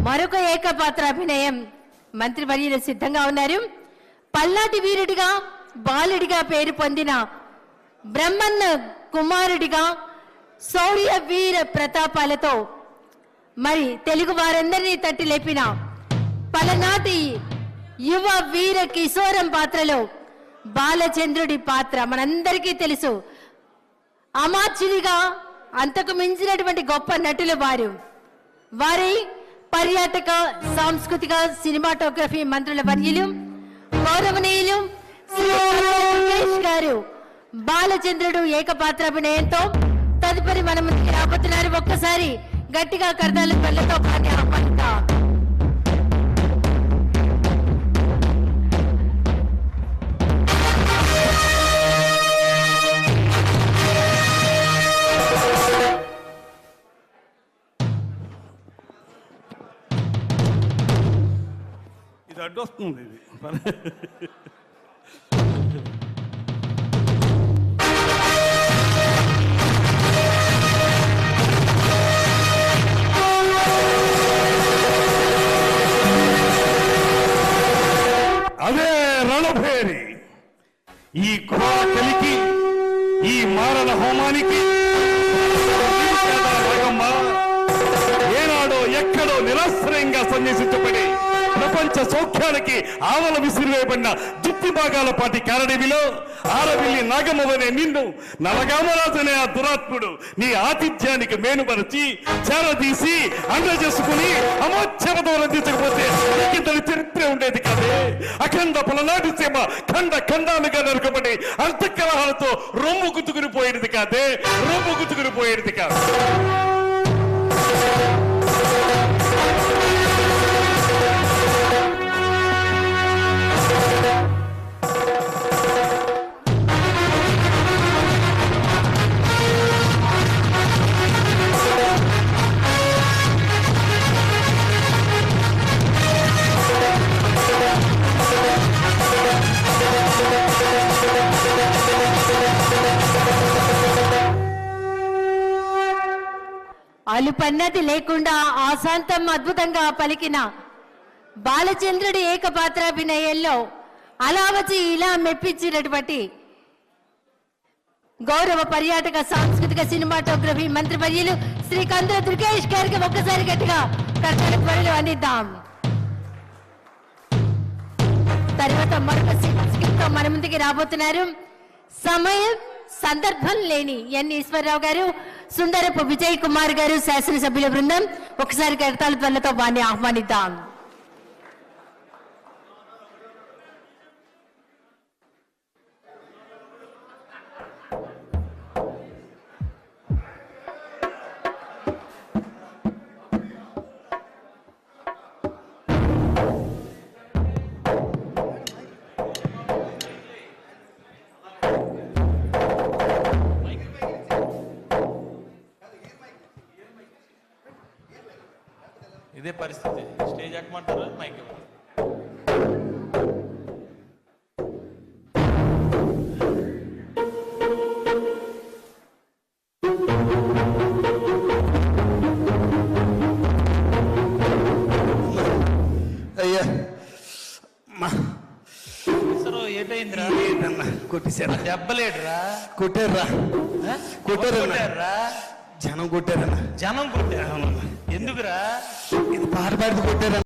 మరొక ఏకపాత్ర అభినయం మంత్రివర్యులు సిద్ధంగా ఉన్నారు. పల్నాటి వీరుడిగా బాలుడిగా పేరు పొందిన బ్రహ్మన్న కుమారుడిగా శౌర్య వీర ప్రతాపాలతో మరి తెలుగు వారందరినీ తట్టి లేపిన పలనాటి యువ వీర కిశోరం పాత్రలో బాలచంద్రుడి పాత్ర మనందరికీ తెలుసు. అమాత్యుడిగా అంతకు మించినటువంటి గొప్ప నటులు వారి పర్యాటక సాంస్కృతిక సినిమాటోగ్రఫీ మంత్రుల వర్యులు గౌరవనీయులు శ్రీ సురేష్ గారు బాలచంద్రుడు ఏకపాత్ర అభినయంతో తదుపరి మన ముందుకు రాబోతున్నారు. ఒక్కసారి గట్టిగా కర్దాల పళ్ళతో పాటి ఆహ్వానిద్దాం. ఇది అడ్డొస్తుంది ఇది అదే రణభేరి. ఈ క్రూర కలికి, ఈ మారణ హోమానికి ఏనాడో ఎక్కడో నిరాశ్రయంగా సన్యాసించబడి ప్రపంచ సౌఖ్యానికి ఆవల విసిరివేయబడిన దుప్పి భాగాల పాటి కారడివిలో ఆరవిల్లి నాగమ్మవనే నిన్ను నలగామరాజనే ఆ దురాత్ముడు నీ ఆతిథ్యానికి మేనుపరిచి చేరదీసి అందజేసుకుని అమోచ్ఛవతో రందించకపోతే ఇంతటి చరిత్ర ఉండేది కాదే. అఖండ పలనాటి సీమ ఖండ ఖండాలుగా నరకబడి అంతఃకలహాలతో రొమ్ము గుతుకుని పోయేది కాదే, రొమ్ము గుతుకుని పోయేది కాదు. అలుపన్నది లేకుండా ఆశాంతం అద్భుతంగా పలికిన బాలచంద్రుడి ఏకపాత్రాభినయంలో అలా వచ్చి ఇలా మెప్పించినటువంటి గౌరవ పర్యాటక సాంస్కృతిక సినిమాటోగ్రఫీ మంత్రివర్యులు శ్రీ కందుల దుర్గేష్ గారికి ఒక్కసారి గట్టిగా కర్తవ్య త్వరలో అందిద్దాం. తర్వాత మరొక స్క్రిప్ట్ తో మన ముందుకి రాబోతున్నారు. సమయం సందర్భం లేని ఎన్ ఈశ్వరరావు గారు, సుందరపు విజయ్ కుమార్ గారు, శాసనసభ్యుల బృందం ఒకసారి కర్తాల త్వరలతో వారిని ఆహ్వానిద్దాం. ఇదే పరిస్థితి. స్టేజ్ ఎక్కమంటారు, మైక్ అయ్యా ఏటైందిరా? కొట్టేశారా? దెబ్బలేడురా? కొట్టారా? కొట్టారా? జనం కొట్టారన్నా. జనం కొట్టారు? ఎందుకురా? ఇది పాట పాడితే కొట్టారా?